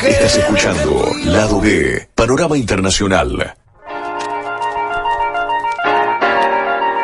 Estás escuchando Lado B, Panorama Internacional.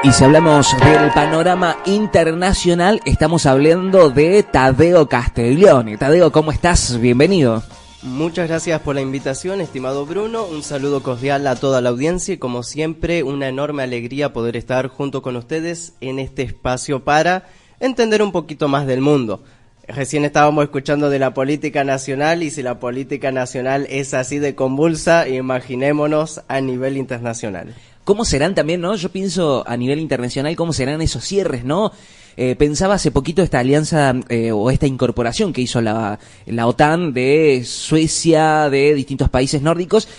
Y si hablamos del panorama internacional, estamos hablando de Tadeo Castiglione. Tadeo, ¿cómo estás? Bienvenido. Muchas gracias por la invitación, estimado Bruno. Un saludo cordial a toda la audiencia y, como siempre, una enorme alegría poder estar junto con ustedes en este espacio para entender un poquito más del mundo. Recién estábamos escuchando de la política nacional, y si la política nacional es así de convulsa, imaginémonos a nivel internacional. ¿Cómo serán también, no? Yo pienso a nivel internacional, ¿cómo serán esos cierres, no? Pensaba hace poquito esta alianza o esta incorporación que hizo la OTAN de Suecia, de distintos países nórdicos,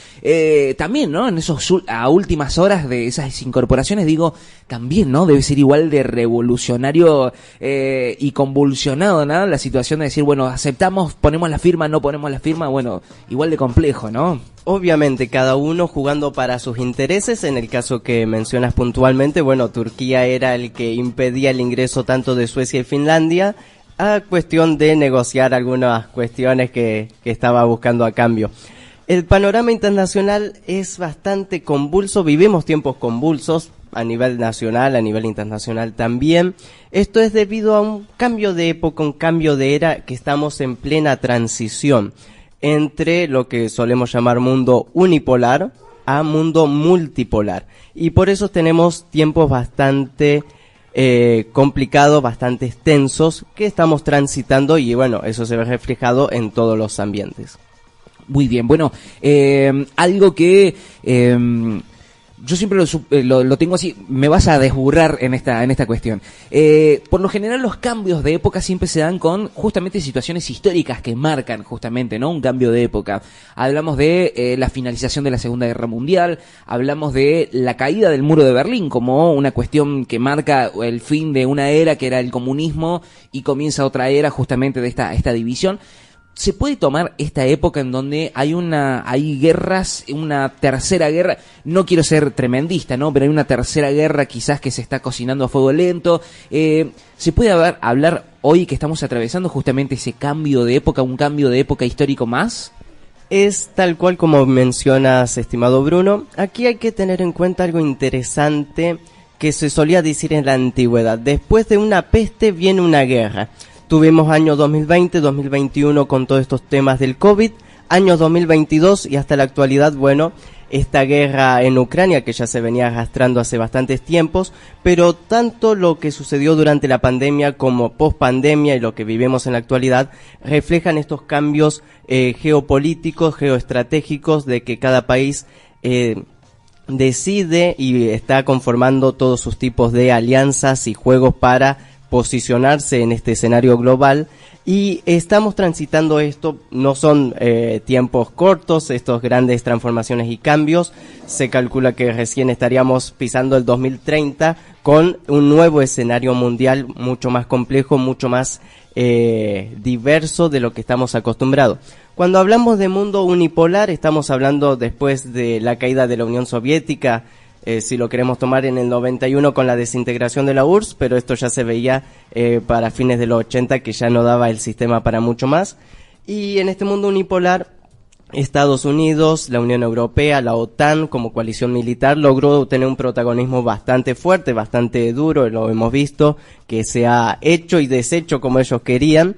también, ¿no? En esos a últimas horas de esas incorporaciones, digo, también, ¿no? Debe ser igual de revolucionario y convulsionado, ¿no? La situación de decir, bueno, aceptamos, ponemos la firma, no ponemos la firma, bueno, igual de complejo, ¿no? Obviamente, cada uno jugando para sus intereses. En el caso que mencionas puntualmente, bueno, Turquía era el que impedía el ingreso tanto de Suecia y Finlandia, a cuestión de negociar algunas cuestiones que estaba buscando a cambio. El panorama internacional es bastante convulso, vivimos tiempos convulsos a nivel nacional, a nivel internacional también. Esto es debido a un cambio de época, un cambio de era, que estamos en plena transición entre lo que solemos llamar mundo unipolar a mundo multipolar. Y por eso tenemos tiempos bastante complicados, bastante extensos que estamos transitando, y bueno, eso se ve reflejado en todos los ambientes. Muy bien, bueno, algo que yo siempre lo tengo así, me vas a desburrar en esta cuestión. Por lo general los cambios de época siempre se dan con justamente situaciones históricas que marcan justamente, ¿no? Un cambio de época. Hablamos de la finalización de la Segunda Guerra Mundial, hablamos de la caída del muro de Berlín como una cuestión que marca el fin de una era que era el comunismo y comienza otra era justamente de esta división. ¿Se puede tomar esta época en donde hay guerras, una tercera guerra? No quiero ser tremendista, ¿no? Pero hay una tercera guerra quizás que se está cocinando a fuego lento. ¿Se puede hablar hoy que estamos atravesando justamente ese cambio de época, un cambio de época histórico más? Es tal cual como mencionas, estimado Bruno. Aquí hay que tener en cuenta algo interesante que se solía decir en la antigüedad. Después de una peste viene una guerra. Tuvimos año 2020, 2021 con todos estos temas del COVID, año 2022 y hasta la actualidad, bueno, esta guerra en Ucrania que ya se venía arrastrando hace bastantes tiempos, pero tanto lo que sucedió durante la pandemia como post-pandemia y lo que vivimos en la actualidad reflejan estos cambios geopolíticos, geoestratégicos, de que cada país decide y está conformando todos sus tipos de alianzas y juegos para posicionarse en este escenario global, y estamos transitando esto. No son tiempos cortos, estos grandes transformaciones y cambios. Se calcula que recién estaríamos pisando el 2030 con un nuevo escenario mundial mucho más complejo, mucho más diverso de lo que estamos acostumbrados. Cuando hablamos de mundo unipolar, estamos hablando después de la caída de la Unión Soviética, si lo queremos tomar en el 91 con la desintegración de la URSS, pero esto ya se veía para fines de los 80 que ya no daba el sistema para mucho más. Y en este mundo unipolar, Estados Unidos, la Unión Europea, la OTAN como coalición militar logró tener un protagonismo bastante fuerte, bastante duro, lo hemos visto, que se ha hecho y deshecho como ellos querían,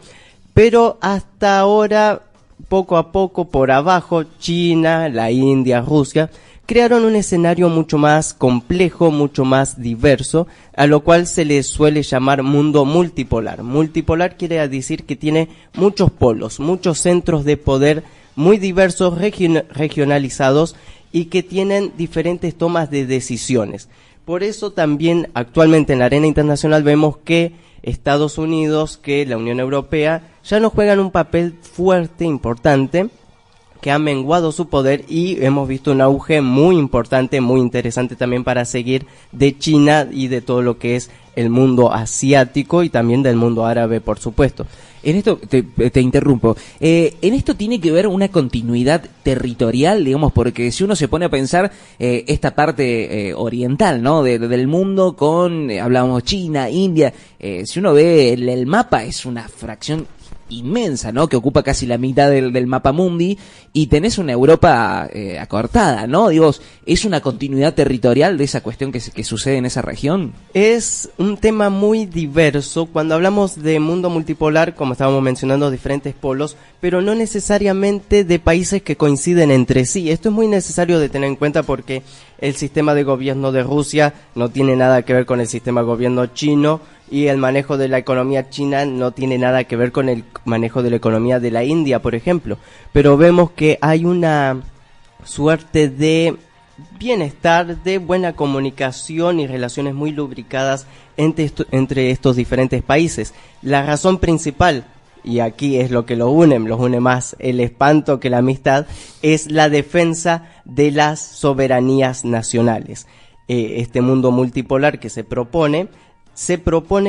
pero hasta ahora, poco a poco, por abajo, China, la India, Rusia, crearon un escenario mucho más complejo, mucho más diverso, a lo cual se le suele llamar mundo multipolar. Multipolar quiere decir que tiene muchos polos, muchos centros de poder muy diversos, regionalizados, y que tienen diferentes tomas de decisiones. Por eso también actualmente en la arena internacional vemos que Estados Unidos, que la Unión Europea, ya no juegan un papel fuerte, importante, que ha menguado su poder, y hemos visto un auge muy importante, muy interesante también para seguir, de China y de todo lo que es el mundo asiático y también del mundo árabe, por supuesto. En esto, te interrumpo, en esto tiene que ver una continuidad territorial, digamos, porque si uno se pone a pensar esta parte oriental, ¿no? Del mundo con, hablábamos China, India, si uno ve el mapa es una fracción inmensa, ¿no? Que ocupa casi la mitad del mapa mundi, y tenés una Europa acortada, ¿no? Digo, ¿es una continuidad territorial de esa cuestión que sucede en esa región? Es un tema muy diverso. Cuando hablamos de mundo multipolar, como estábamos mencionando, diferentes polos, pero no necesariamente de países que coinciden entre sí. Esto es muy necesario de tener en cuenta porque el sistema de gobierno de Rusia no tiene nada que ver con el sistema de gobierno chino, y el manejo de la economía china no tiene nada que ver con el manejo de la economía de la India, por ejemplo. Pero vemos que hay una suerte de bienestar, de buena comunicación y relaciones muy lubricadas entre estos diferentes países. La razón principal, y aquí es lo que los une más el espanto que la amistad, es la defensa de las soberanías nacionales. Este mundo multipolar que se propone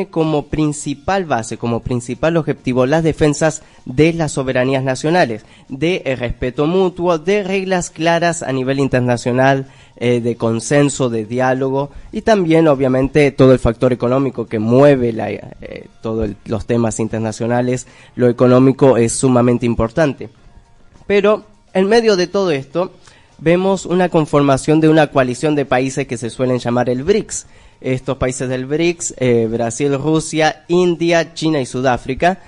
como principal base, como principal objetivo, las defensas de las soberanías nacionales, de respeto mutuo, de reglas claras a nivel internacional, de consenso, de diálogo, y también obviamente todo el factor económico que mueve todos los temas internacionales. Lo económico es sumamente importante. Pero en medio de todo esto vemos una conformación de una coalición de países que se suelen llamar el BRICS. Estos países del BRICS, Brasil, Rusia, India, China y Sudáfrica,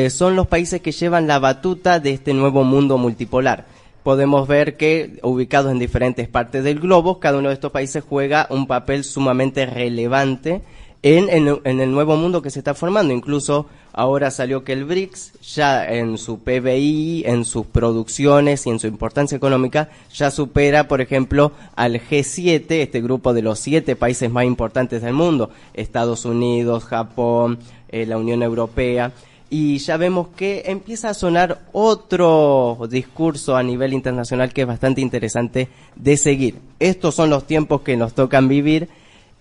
son los países que llevan la batuta de este nuevo mundo multipolar. Podemos ver que, ubicados en diferentes partes del globo, cada uno de estos países juega un papel sumamente relevante en el nuevo mundo que se está formando. Incluso ahora salió que el BRICS, ya en su PBI, en sus producciones y en su importancia económica, ya supera, por ejemplo, al G7, este grupo de los 7 países más importantes del mundo: Estados Unidos, Japón, la Unión Europea. Y ya vemos que empieza a sonar otro discurso a nivel internacional que es bastante interesante de seguir. Estos son los tiempos que nos tocan vivir,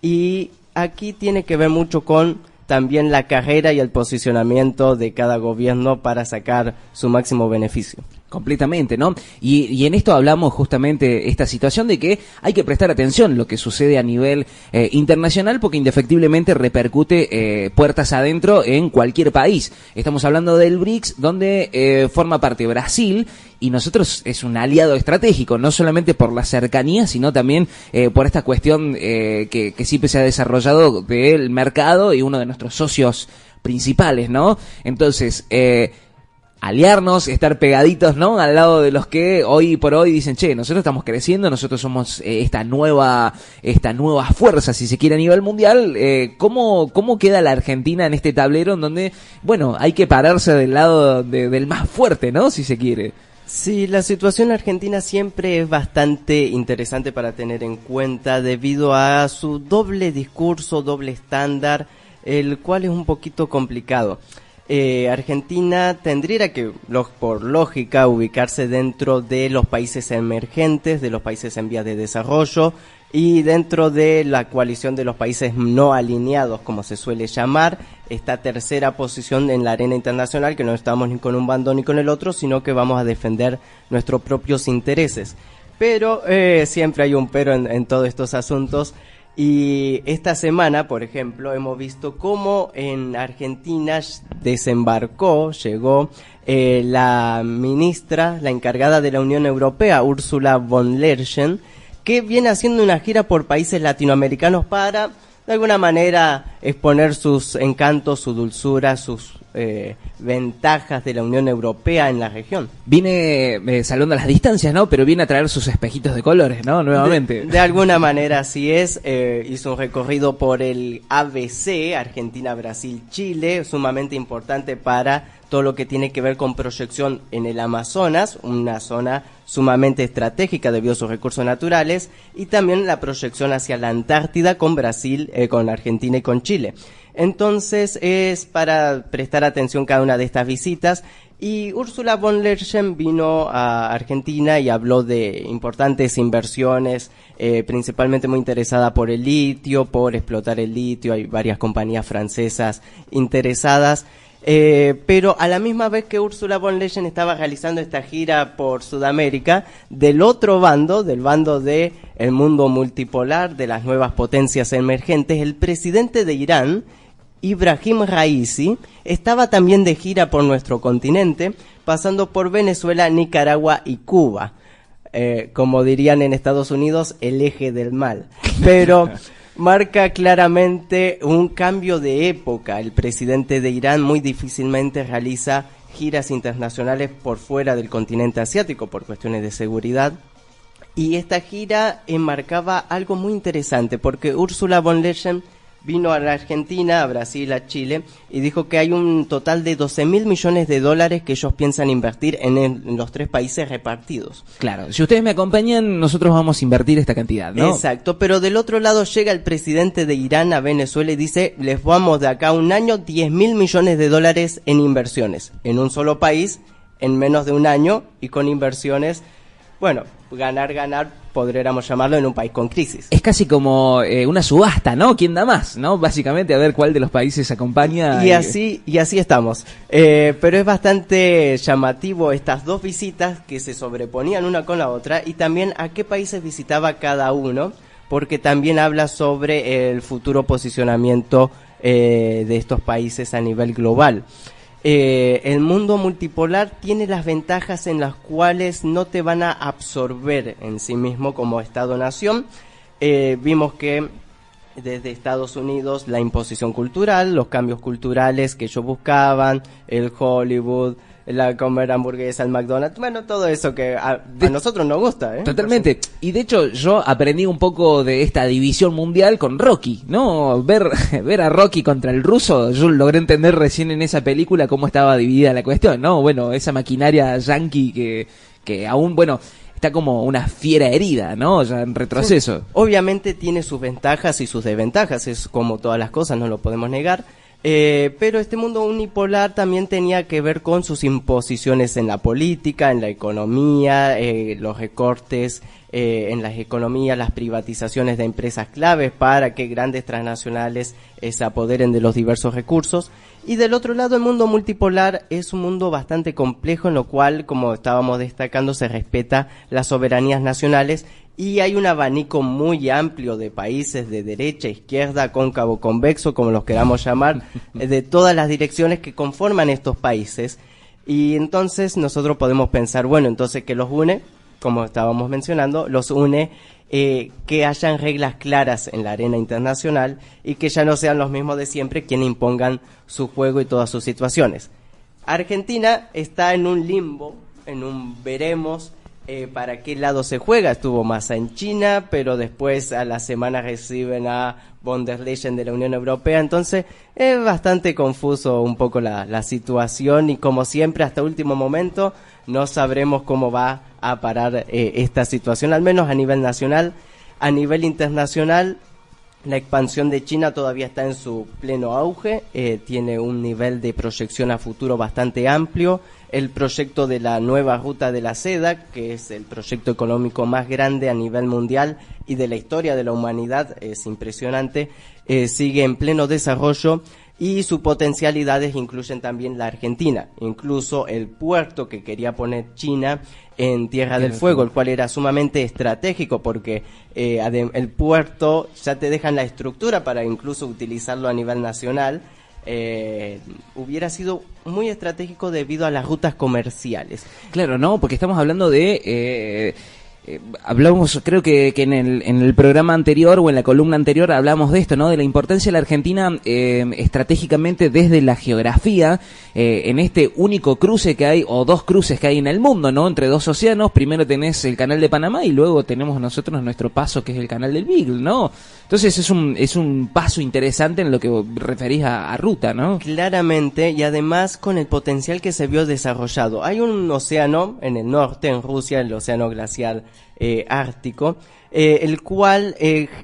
y aquí tiene que ver mucho con también la carrera y el posicionamiento de cada gobierno para sacar su máximo beneficio. Completamente, ¿no? Y en esto hablamos justamente esta situación de que hay que prestar atención a lo que sucede a nivel internacional, porque indefectiblemente repercute puertas adentro en cualquier país. Estamos hablando del BRICS, donde forma parte Brasil, y nosotros es un aliado estratégico, no solamente por la cercanía, sino también por esta cuestión que siempre se ha desarrollado del mercado, y uno de nuestros socios principales, ¿no? Entonces, aliarnos, estar pegaditos, ¿no? Al lado de los que hoy por hoy dicen, che, nosotros estamos creciendo, nosotros somos esta nueva fuerza, si se quiere, a nivel mundial. ¿Cómo queda la Argentina en este tablero en donde, bueno, hay que pararse del lado del más fuerte, ¿no? Si se quiere. Sí, la situación argentina siempre es bastante interesante para tener en cuenta debido a su doble discurso, doble estándar, el cual es un poquito complicado. Argentina tendría que, por lógica, ubicarse dentro de los países emergentes, de los países en vías de desarrollo, y dentro de la coalición de los países no alineados, como se suele llamar, esta tercera posición en la arena internacional, que no estamos ni con un bando ni con el otro, sino que vamos a defender nuestros propios intereses. Pero siempre hay un pero en todos estos asuntos. Y esta semana, por ejemplo, hemos visto cómo en Argentina llegó la ministra, la encargada de la Unión Europea, Ursula von der Leyen, que viene haciendo una gira por países latinoamericanos para, de alguna manera, exponer sus encantos, su dulzura, sus ventajas de la Unión Europea en la región. Viene salvando las distancias, ¿no? Pero viene a traer sus espejitos de colores, ¿no? Nuevamente. De alguna manera así es. Hizo un recorrido por el ABC, Argentina, Brasil, Chile, sumamente importante para todo lo que tiene que ver con proyección en el Amazonas, una zona sumamente estratégica debido a sus recursos naturales, y también la proyección hacia la Antártida con Brasil, con Argentina y con Chile. Entonces es para prestar atención cada una de estas visitas, y Ursula von der Leyen vino a Argentina y habló de importantes inversiones, principalmente muy interesada por el litio, por explotar el litio. Hay varias compañías francesas interesadas. Pero a la misma vez que Ursula von der Leyen estaba realizando esta gira por Sudamérica, del otro bando, del bando de el mundo multipolar, de las nuevas potencias emergentes, el presidente de Irán Ibrahim Raisi, estaba también de gira por nuestro continente, pasando por Venezuela, Nicaragua y Cuba. Como dirían en Estados Unidos, el eje del mal. Pero marca claramente un cambio de época. El presidente de Irán muy difícilmente realiza giras internacionales por fuera del continente asiático por cuestiones de seguridad. Y esta gira enmarcaba algo muy interesante, porque Ursula von der Leyen vino a la Argentina, a Brasil, a Chile, y dijo que hay un total de 12.000 millones de dólares que ellos piensan invertir en los 3 países repartidos. Claro, si ustedes me acompañan, nosotros vamos a invertir esta cantidad, ¿no? Exacto, pero del otro lado llega el presidente de Irán a Venezuela y dice, les vamos de acá a un año 10.000 millones de dólares en inversiones, en un solo país, en menos de un año, y con inversiones, bueno, ganar, podríamos llamarlo, en un país con crisis. Es casi como una subasta, ¿no? ¿Quién da más? ¿No? Básicamente a ver cuál de los países acompaña. Y así estamos. Pero es bastante llamativo estas 2 visitas que se sobreponían una con la otra, y también a qué países visitaba cada uno, porque también habla sobre el futuro posicionamiento de estos países a nivel global. El mundo multipolar tiene las ventajas en las cuales no te van a absorber en sí mismo como Estado-nación. Vimos que desde Estados Unidos la imposición cultural, los cambios culturales que ellos buscaban, el Hollywood, la comer hamburguesa, el McDonald's, bueno, todo eso que a nosotros nos gusta, ¿eh? Totalmente. Y de hecho yo aprendí un poco de esta división mundial con Rocky, ¿no? Ver a Rocky contra el ruso, yo logré entender recién en esa película cómo estaba dividida la cuestión, ¿no? Bueno, esa maquinaria yankee que aún, bueno, está como una fiera herida, ¿no? Ya en retroceso. Sí. Obviamente tiene sus ventajas y sus desventajas, es como todas las cosas, no lo podemos negar. Pero este mundo unipolar también tenía que ver con sus imposiciones en la política, en la economía, los recortes en las economías, las privatizaciones de empresas claves para que grandes transnacionales se apoderen de los diversos recursos. Y del otro lado, el mundo multipolar es un mundo bastante complejo, en lo cual, como estábamos destacando, se respeta las soberanías nacionales. Y hay un abanico muy amplio de países de derecha, izquierda, cóncavo, convexo, como los queramos llamar, de todas las direcciones que conforman estos países. Y entonces nosotros podemos pensar, bueno, entonces ¿qué los une? Como estábamos mencionando, los une que hayan reglas claras en la arena internacional y que ya no sean los mismos de siempre quienes impongan su juego y todas sus situaciones. Argentina está en un limbo, en un veremos, para qué lado se juega. Estuvo Massa en China, pero después a la semana reciben a von der Leyen de la Unión Europea, entonces es bastante confuso un poco la situación, y como siempre hasta último momento no sabremos cómo va a parar esta situación, al menos a nivel nacional. A nivel internacional, la expansión de China todavía está en su pleno auge, tiene un nivel de proyección a futuro bastante amplio. El proyecto de la nueva ruta de la seda, que es el proyecto económico más grande a nivel mundial y de la historia de la humanidad, es impresionante, sigue en pleno desarrollo, y sus potencialidades incluyen también la Argentina, incluso el puerto que quería poner China en Tierra del Fuego, el cual era sumamente estratégico porque el puerto ya te dejan la estructura para incluso utilizarlo a nivel nacional. Hubiera sido muy estratégico debido a las rutas comerciales. Claro, ¿no? Porque estamos hablando de... hablamos, creo que en el programa anterior o en la columna anterior hablamos de esto, ¿no? De la importancia de la Argentina estratégicamente desde la geografía, en este único cruce que hay, o 2 cruces que hay en el mundo, ¿no? Entre 2 océanos. Primero tenés el canal de Panamá y luego tenemos nosotros nuestro paso, que es el canal del Beagle, ¿no? Entonces es un paso interesante en lo que referís a ruta, ¿no? Claramente, y además con el potencial que se vio desarrollado. Hay un océano en el norte, en Rusia, el océano glacial ártico, el cual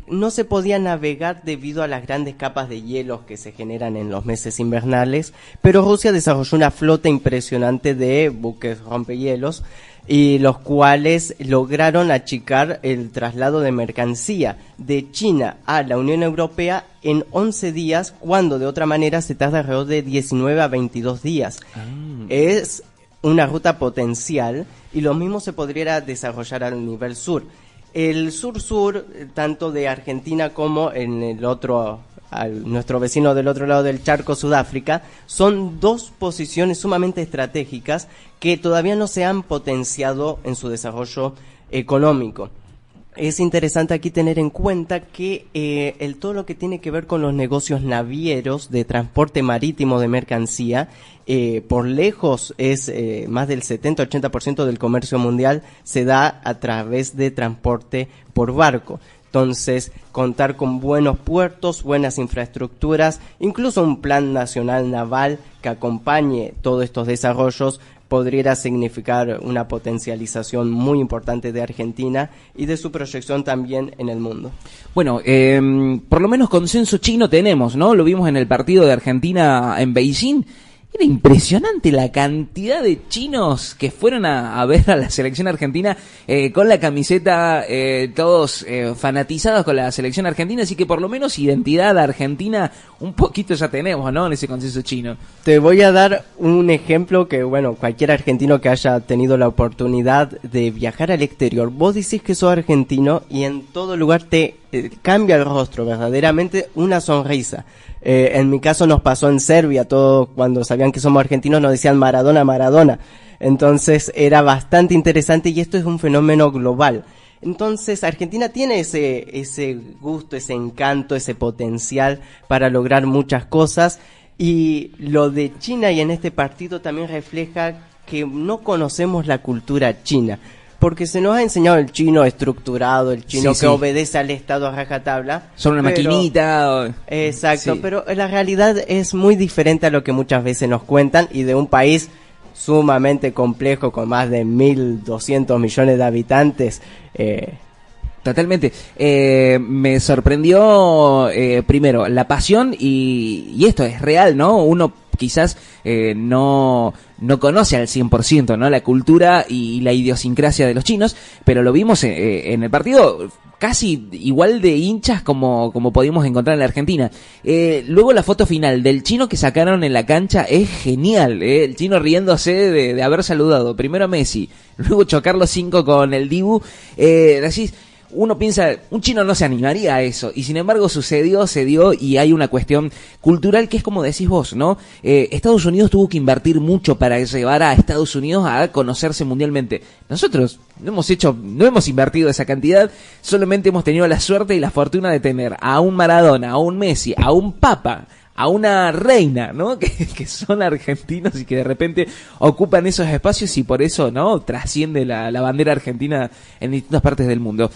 no se podía navegar debido a las grandes capas de hielos que se generan en los meses invernales, pero Rusia desarrolló una flota impresionante de buques rompehielos, y los cuales lograron achicar el traslado de mercancía de China a la Unión Europea en 11 días, cuando de otra manera se tarda alrededor de 19 a 22 días. Es una ruta potencial, y lo mismo se podría desarrollar al nivel sur. El sur-sur, tanto de Argentina como en el otro nuestro vecino del otro lado del charco, Sudáfrica, son dos posiciones sumamente estratégicas que todavía no se han potenciado en su desarrollo económico. Es interesante aquí tener en cuenta que todo lo que tiene que ver con los negocios navieros de transporte marítimo de mercancía, por lejos es más del 70-80% del comercio mundial se da a través de transporte por barco. Entonces, contar con buenos puertos, buenas infraestructuras, incluso un plan nacional naval que acompañe todos estos desarrollos podría significar una potencialización muy importante de Argentina y de su proyección también en el mundo. Bueno, por lo menos consenso chino tenemos, ¿no? Lo vimos en el partido de Argentina en Beijing. Era impresionante la cantidad de chinos que fueron a ver a la selección argentina con la camiseta, todos fanatizados con la selección argentina, así que por lo menos identidad argentina un poquito ya tenemos, ¿no? En ese consenso chino. Te voy a dar un ejemplo que, bueno, cualquier argentino que haya tenido la oportunidad de viajar al exterior, vos decís que sos argentino y en todo lugar te cambia el rostro, verdaderamente una sonrisa. En mi caso nos pasó en Serbia, todo cuando sabían que somos argentinos nos decían Maradona, Maradona. Entonces era bastante interesante y esto es un fenómeno global. Entonces Argentina tiene ese gusto, ese encanto, ese potencial para lograr muchas cosas, y lo de China y en este partido también refleja que no conocemos la cultura china. Porque se nos ha enseñado el chino estructurado, el chino que obedece al Estado a rajatabla. Son una maquinita. Exacto, sí. Pero la realidad es muy diferente a lo que muchas veces nos cuentan, y de un país sumamente complejo con más de 1.200 millones de habitantes. Totalmente. Me sorprendió primero la pasión y esto es real, ¿no? Uno quizás no conoce al 100%, ¿no? La cultura y la idiosincrasia de los chinos, pero lo vimos en el partido casi igual de hinchas como pudimos encontrar en la Argentina. Luego la foto final del chino que sacaron en la cancha es genial, el chino riéndose de haber saludado primero a Messi, luego chocar los 5 con el Dibu. Decís, uno piensa, un chino no se animaría a eso, y sin embargo se dio, y hay una cuestión cultural que es como decís vos, ¿no? Estados Unidos tuvo que invertir mucho para llevar a Estados Unidos a conocerse mundialmente. Nosotros no hemos invertido esa cantidad, solamente hemos tenido la suerte y la fortuna de tener a un Maradona, a un Messi, a un Papa, a una reina, ¿no? Que son argentinos y que de repente ocupan esos espacios y por eso, ¿no? Trasciende la bandera argentina en distintas partes del mundo.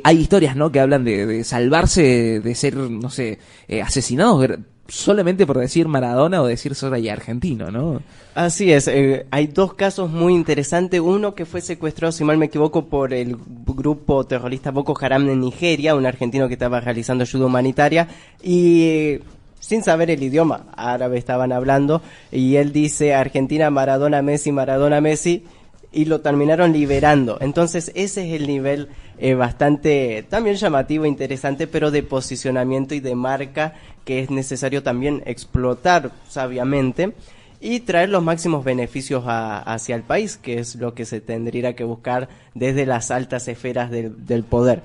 Hay historias, ¿no? Que hablan de salvarse de ser, no sé, asesinados solamente por decir Maradona o decir soy argentino, ¿no? Así es, hay dos casos muy interesantes. Uno que fue secuestrado, si mal me equivoco, por el grupo terrorista Boko Haram en Nigeria, un argentino que estaba realizando ayuda humanitaria y sin saber el idioma árabe estaban hablando, y él dice Argentina, Maradona, Messi, y lo terminaron liberando. Entonces ese es el nivel bastante también llamativo, interesante, pero de posicionamiento y de marca que es necesario también explotar sabiamente y traer los máximos beneficios hacia el país, que es lo que se tendría que buscar desde las altas esferas del poder.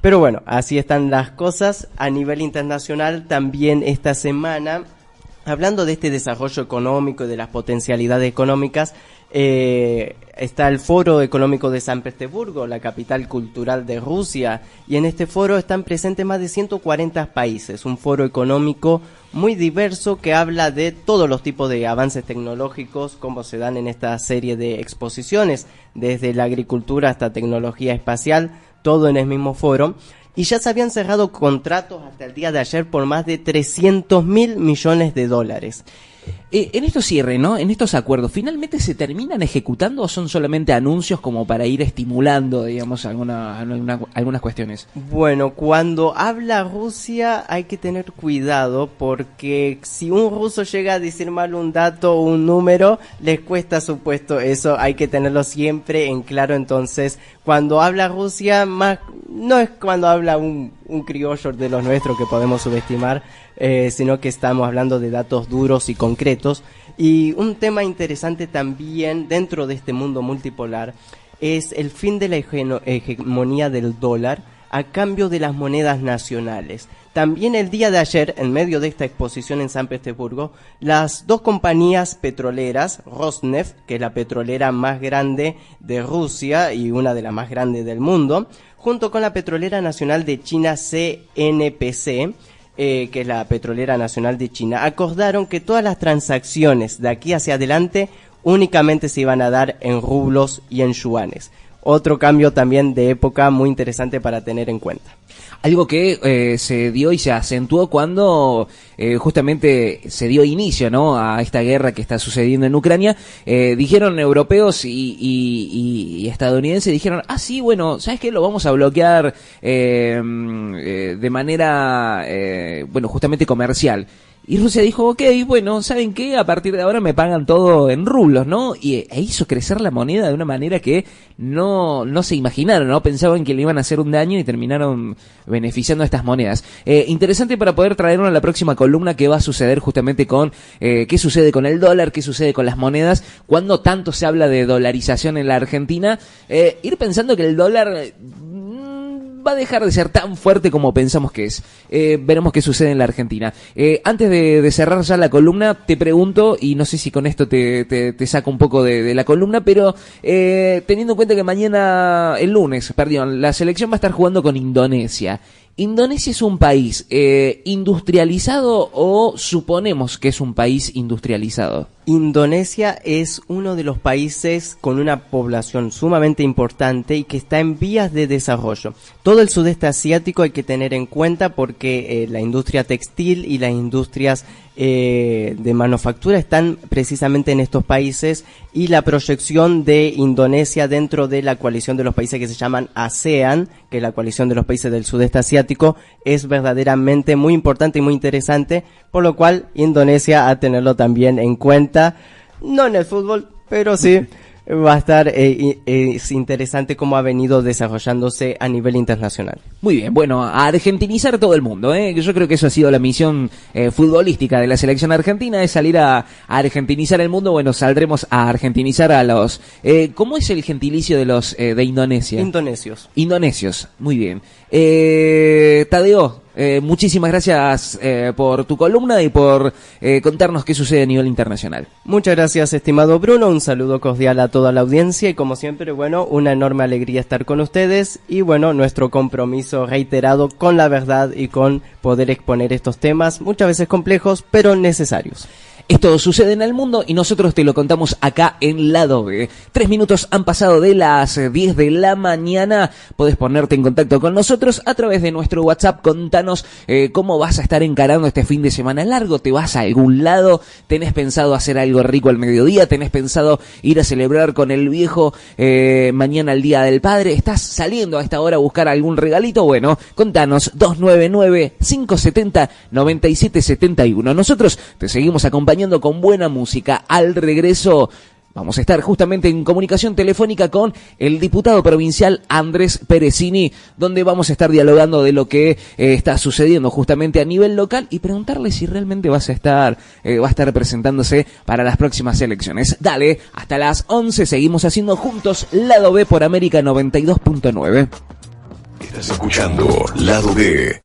Pero bueno, así están las cosas. A nivel internacional también esta semana, hablando de este desarrollo económico y de las potencialidades económicas, está el Foro Económico de San Petersburgo, la capital cultural de Rusia, y en este foro están presentes más de 140 países, un foro económico muy diverso que habla de todos los tipos de avances tecnológicos como se dan en esta serie de exposiciones, desde la agricultura hasta tecnología espacial, todo en el mismo foro. Y ya se habían cerrado contratos hasta el día de ayer por más de 300.000 millones de dólares. En estos cierres, ¿no? En estos acuerdos, ¿finalmente se terminan ejecutando o son solamente anuncios como para ir estimulando, digamos, algunas cuestiones? Bueno, cuando habla Rusia hay que tener cuidado, porque si un ruso llega a decir mal un dato o un número, les cuesta su puesto. Eso hay que tenerlo siempre en claro. Entonces, cuando habla Rusia, más no es cuando habla un criollo de los nuestros que podemos subestimar, sino que estamos hablando de datos duros y concretos. Y un tema interesante también dentro de este mundo multipolar es el fin de la hegemonía del dólar a cambio de las monedas nacionales. También el día de ayer, en medio de esta exposición en San Petersburgo, las dos compañías petroleras, Rosneft, que es la petrolera más grande de Rusia y una de las más grandes del mundo, junto con la petrolera nacional de China, CNPC, que es la petrolera nacional de China, acordaron que todas las transacciones de aquí hacia adelante únicamente se iban a dar en rublos y en yuanes. Otro cambio también de época muy interesante para tener en cuenta. Algo que se dio y se acentuó cuando justamente se dio inicio, ¿no?, a esta guerra que está sucediendo en Ucrania. Dijeron europeos y estadounidenses, dijeron, sí, bueno, ¿sabes qué? Lo vamos a bloquear de manera, justamente comercial. Y Rusia dijo, ok, bueno, ¿saben qué? A partir de ahora me pagan todo en rublos, ¿no? E hizo crecer la moneda de una manera que no se imaginaron, ¿no? Pensaban que le iban a hacer un daño y terminaron beneficiando a estas monedas. Interesante para poder traernos a la próxima columna qué va a suceder justamente con qué sucede con el dólar, qué sucede con las monedas, cuando tanto se habla de dolarización en la Argentina. Ir pensando que el dólar va a dejar de ser tan fuerte como pensamos que es. Veremos qué sucede en la Argentina. Antes de cerrar ya la columna, te pregunto, y no sé si con esto te saco un poco de la columna, pero teniendo en cuenta que mañana, el lunes, la selección va a estar jugando con Indonesia. ¿Indonesia es un país industrializado o suponemos que es un país industrializado? Indonesia es uno de los países con una población sumamente importante y que está en vías de desarrollo. Todo el sudeste asiático hay que tener en cuenta porque la industria textil y las industrias de manufactura están precisamente en estos países, y la proyección de Indonesia dentro de la coalición de los países que se llaman ASEAN, que es la coalición de los países del sudeste asiático, es verdaderamente muy importante y muy interesante, por lo cual Indonesia a tenerlo también en cuenta, no en el fútbol, pero sí va a estar es interesante cómo ha venido desarrollándose a nivel internacional. Muy bien, bueno, a argentinizar todo el mundo, yo creo que eso ha sido la misión futbolística de la selección argentina, es salir a argentinizar el mundo. Bueno, saldremos a argentinizar a los ¿cómo es el gentilicio de los de Indonesia? Indonesios, muy bien. Tadeo, muchísimas gracias por tu columna y por contarnos qué sucede a nivel internacional. Muchas gracias, estimado Bruno, un saludo cordial a toda la audiencia y como siempre, bueno, una enorme alegría estar con ustedes y bueno, nuestro compromiso reiterado con la verdad y con poder exponer estos temas, muchas veces complejos, pero necesarios. Esto sucede en el mundo y nosotros te lo contamos acá en Lado B. 3 minutos han pasado de las 10 de la mañana. Podés ponerte en contacto con nosotros a través de nuestro WhatsApp. Contanos cómo vas a estar encarando este fin de semana largo. ¿Te vas a algún lado? ¿Tenés pensado hacer algo rico al mediodía? ¿Tenés pensado ir a celebrar con el viejo mañana el Día del Padre? ¿Estás saliendo a esta hora a buscar algún regalito? Bueno, contanos 299-570-9771. Nosotros te seguimos acompañando con buena música. Al regreso vamos a estar justamente en comunicación telefónica con el diputado provincial Andrés Peresini, donde vamos a estar dialogando de lo que está sucediendo justamente a nivel local y preguntarle si realmente va a estar presentándose para las próximas elecciones. Dale, hasta las 11 seguimos haciendo juntos Lado B por América 92.9. Estás escuchando Lado B